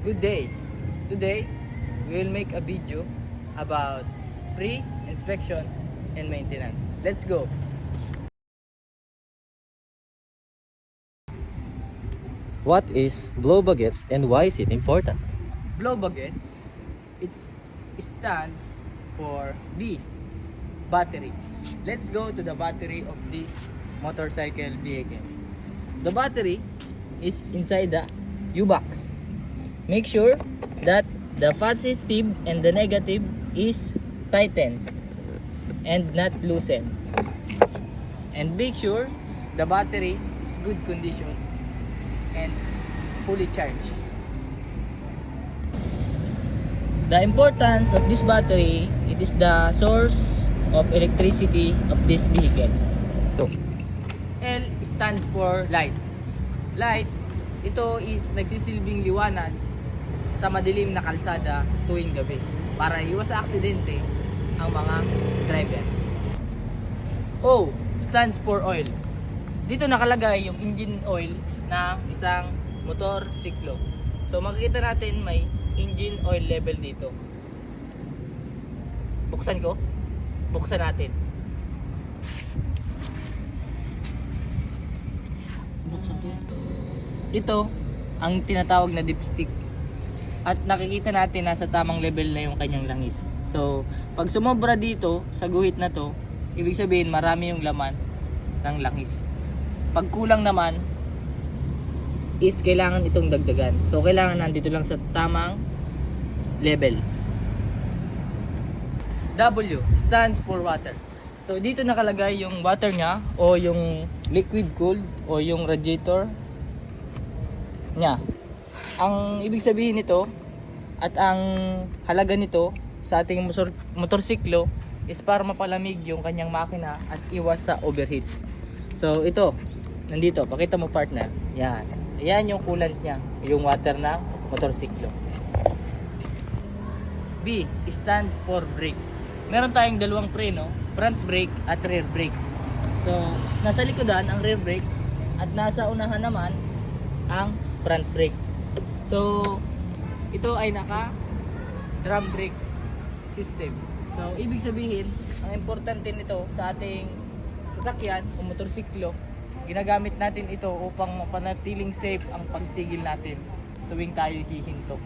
Good day. Today, we will make a video about pre-inspection and maintenance. Let's go. What is blow baguettes and why is it important? Blow baguettes, it stands for B, battery. Let's go to the battery of this motorcycle vehicle. The battery is inside the U-box. Make sure that the positive and the negative is tightened and not loosened. And make sure the battery is good condition and fully charged. The importance of this battery, it is the source of electricity of this vehicle. L stands for light. Light, ito is nagsisilbing liwanag sa madilim na kalsada tuwing gabi para iwas sa aksidente ang mga driver. O stands for oil. Dito nakalagay yung engine oil na isang motorsiklo. So makikita natin may engine oil level dito. Buksan ko. Buksan natin. Ito ang tinatawag na dipstick. At nakikita natin nasa tamang level na yung kanyang langis. So, pag sumobra dito sa guhit na to, ibig sabihin marami yung laman ng langis. Pag kulang naman is kailangan itong dagdagan. So, kailangan nandito lang sa tamang level. W stands for water. So, dito nakalagay yung water nya o yung liquid cooled o yung radiator nya. Ang ibig sabihin nito at ang halaga nito sa ating motorsiklo is para mapalamig yung kanyang makina at iwas sa overheat. So ito, nandito, pakita mo partner. Yan. Yan yung coolant nya, yung water ng motorsiklo. B stands for brake. Meron tayong dalawang preno, front brake at rear brake. So nasa likodan ang rear brake at nasa unahan naman ang front brake. So ito ay naka drum brake system. So ibig sabihin, ang importante nito sa ating sasakyan o motorsiklo, ginagamit natin ito upang mapanatiling safe ang pagtigil natin tuwing tayo hihinto.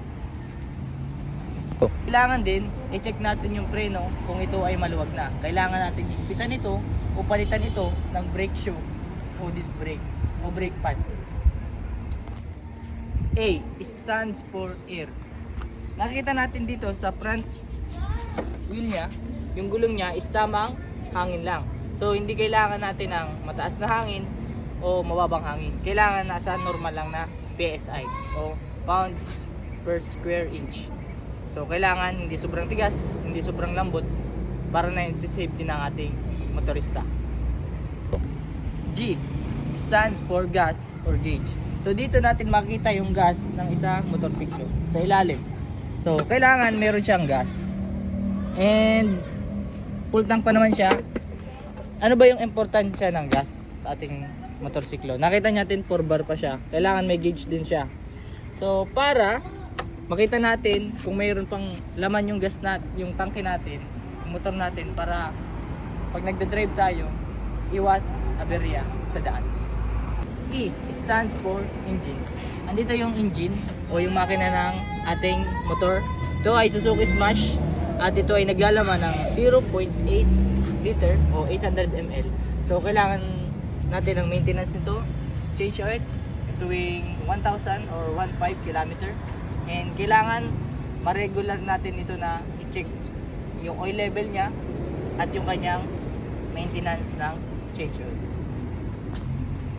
Kailangan din i-check natin yung preno kung ito ay maluwag na. Kailangan natin higpitan ito o palitan ito ng brake shoe o disc brake o brake pad. A stands for air. Nakikita natin dito sa front wheel nya, yung gulong nya is tamang hangin lang. So hindi kailangan natin ng mataas na hangin o mababang hangin. Kailangan nasa normal lang na PSI o pounds per square inch. So kailangan hindi sobrang tigas, hindi sobrang lambot para na yun si safety ng ating motorista. G stands for gas or gauge. So dito natin makita yung gas ng isang motorsiklo sa ilalim. So kailangan meron siyang gas. And full tank pa naman siya. Ano ba yung importansya ng gas sa ating motorsiklo? Nakita natin 4 bar pa siya. Kailangan may gauge din siya. So para makita natin kung mayroon pang laman yung gas yung tangke natin, yung motor natin, para pag nagda-drive tayo, iwas aberya sa daan. E stands for engine. Andito yung engine o yung makina ng ating motor. Ito ay Suzuki Smash at ito ay naglalaman ng 0.8 liter o 800 ml. So kailangan natin ng maintenance nito, change oil tuwing 1,000 or 1.5 km. And kailangan ma-regular natin ito na i-check yung oil level nya at yung kanyang maintenance ng change oil.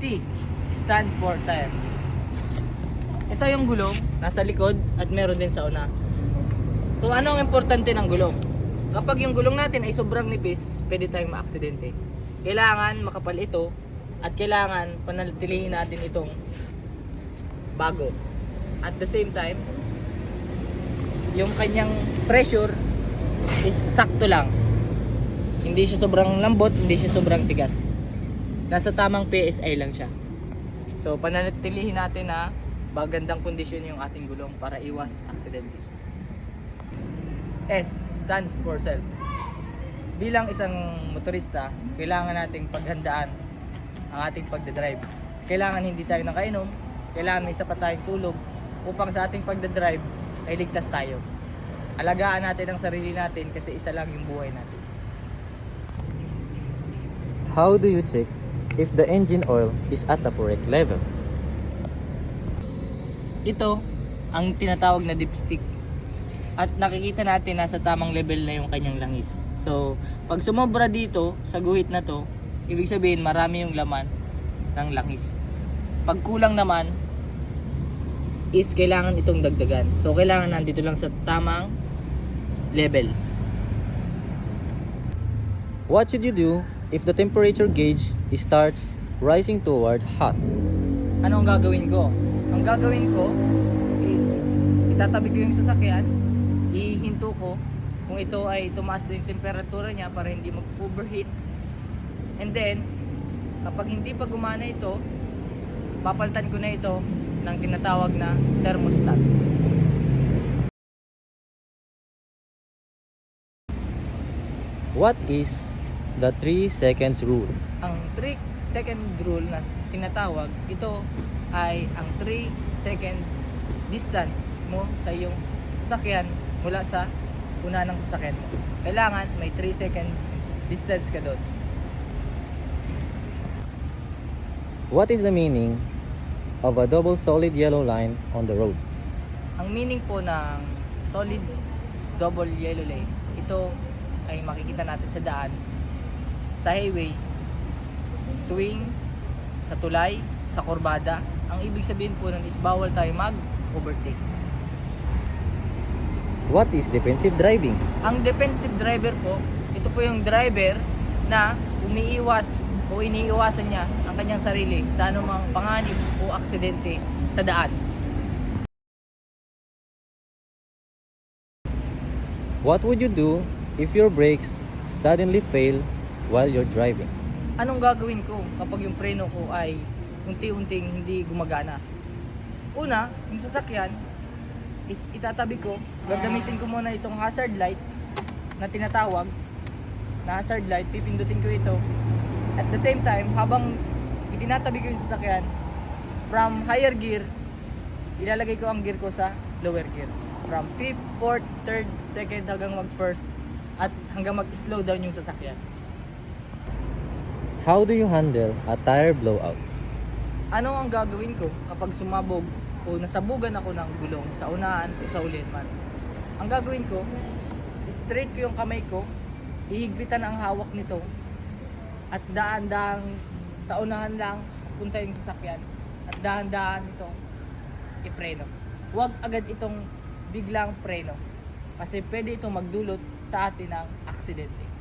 T stands for tire. Ito yung gulong nasa likod at meron din sa una. So ano ang importante ng gulong? Kapag yung gulong natin ay sobrang nipis, pwede tayong maaksidente. Kailangan makapal ito at kailangan panatilihin natin itong bago. At the same time, yung kanyang pressure is sakto lang. Hindi siya sobrang lambot, hindi siya sobrang tigas. Nasa tamang PSI lang siya. So pananatilihin natin na magandang kondisyon yung ating gulong para iwas aksidente. S stands for self. Bilang isang motorista, kailangan nating paghandaan ang ating pagdadrive. Kailangan hindi tayo nakainom, kailangan may sapat tayong tulog upang sa ating pagdadrive ay ligtas tayo. Alagaan natin ang sarili natin kasi isa lang yung buhay natin. How do you check if the engine oil is at the correct level? Ito ang tinatawag na dipstick. At nakikita natin nasa tamang level na yung kanyang langis. So, pag sumobra dito sa guhit na to, ibig sabihin marami yung laman ng langis. Pag kulang naman is kailangan itong dagdagan. So, kailangan nandito lang sa tamang level. What should you do if the temperature gauge starts rising toward hot? Ano ang gagawin ko? Ang gagawin ko is itatabi ko yung sasakyan, ihinto ko kung ito ay tumaas na yung temperatura niya para hindi mag-overheat. And then, kapag hindi pa gumana ito, papalitan ko na ito ng tinatawag na thermostat. What is the 3 seconds rule? Ang 3 second rule na tinatawag, ito ay ang 3 second distance mo sa iyong sasakyan mula sa una ng sasakyan mo. Kailangan may 3 second distance ka doon. What is the meaning of a double solid yellow line on the road? Ang meaning po ng solid double yellow lane, ito ay makikita natin sa daan, sa highway, tuwing sa tulay, sa kurbada. Ang ibig sabihin po nun is bawal tayo mag-overtake. What is defensive driving? Ang defensive driver po, ito po yung driver na umiiwas o iniiwasan niya ang kanyang sarili sa anumang panganib o aksidente sa daan. What would you do if your brakes suddenly fail while you're driving? Anong gagawin ko kapag yung preno ko ay unti-unting hindi gumagana? Una, yung sasakyan is itatabi ko, gagamitin ko muna itong hazard light na tinatawag na hazard light, pipindutin ko ito. At the same time, habang itinatabi ko yung sasakyan, from higher gear, ilalagay ko ang gear ko sa lower gear. From 5th, 4th, 3rd, 2nd hanggang mag-first at hanggang mag-slow down yung sasakyan. How do you handle a tire blowout? Ano ang gagawin ko kapag sumabog o nasabugan ako ng gulong sa unahan o sa uliman? Ang gagawin ko, straight ko yung kamay ko, ihigpitan ang hawak nito at daan-daan sa unahan lang punta yung sasakyan at dahan-dahan itong ipreno. Huwag agad itong biglang preno kasi pwede itong magdulot sa atin ng aksidente.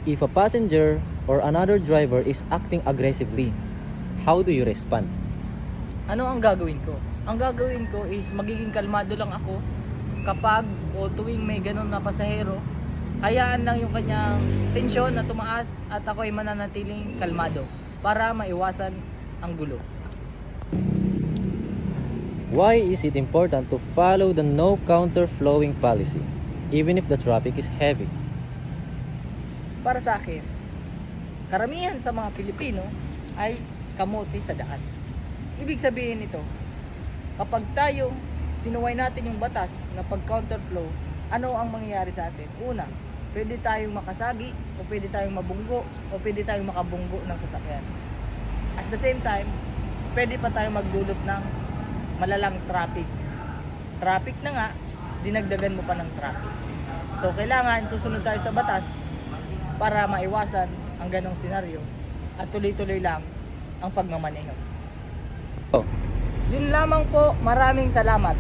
If a passenger or another driver is acting aggressively, how do you respond? Ano ang gagawin ko? Ang gagawin ko is magiging kalmado lang ako kapag o tuwing may ganun na pasahero. Hayaan lang yung kanyang tensyon na tumaas at ako ay mananatiling kalmado para maiwasan ang gulo. Why is it important to follow the no counterflowing policy even if the traffic is heavy? Para sa akin, karamihan sa mga Pilipino ay kamote sa daan. Ibig sabihin nito, kapag tayo sinuway natin yung batas na pag counterflow, ano ang mangyayari sa atin? Una, pwede tayong makasagi o pwede tayong mabunggo o pwede tayong makabunggo ng sasakyan. At the same time, pwede pa tayong magdulot ng malalang traffic. Traffic na nga, dinagdagan mo pa ng traffic. So kailangan susunod tayo sa batas para maiwasan ang ganong senaryo at tuloy-tuloy lang ang pagmamaneho. Oh. Yun lamang po, maraming salamat.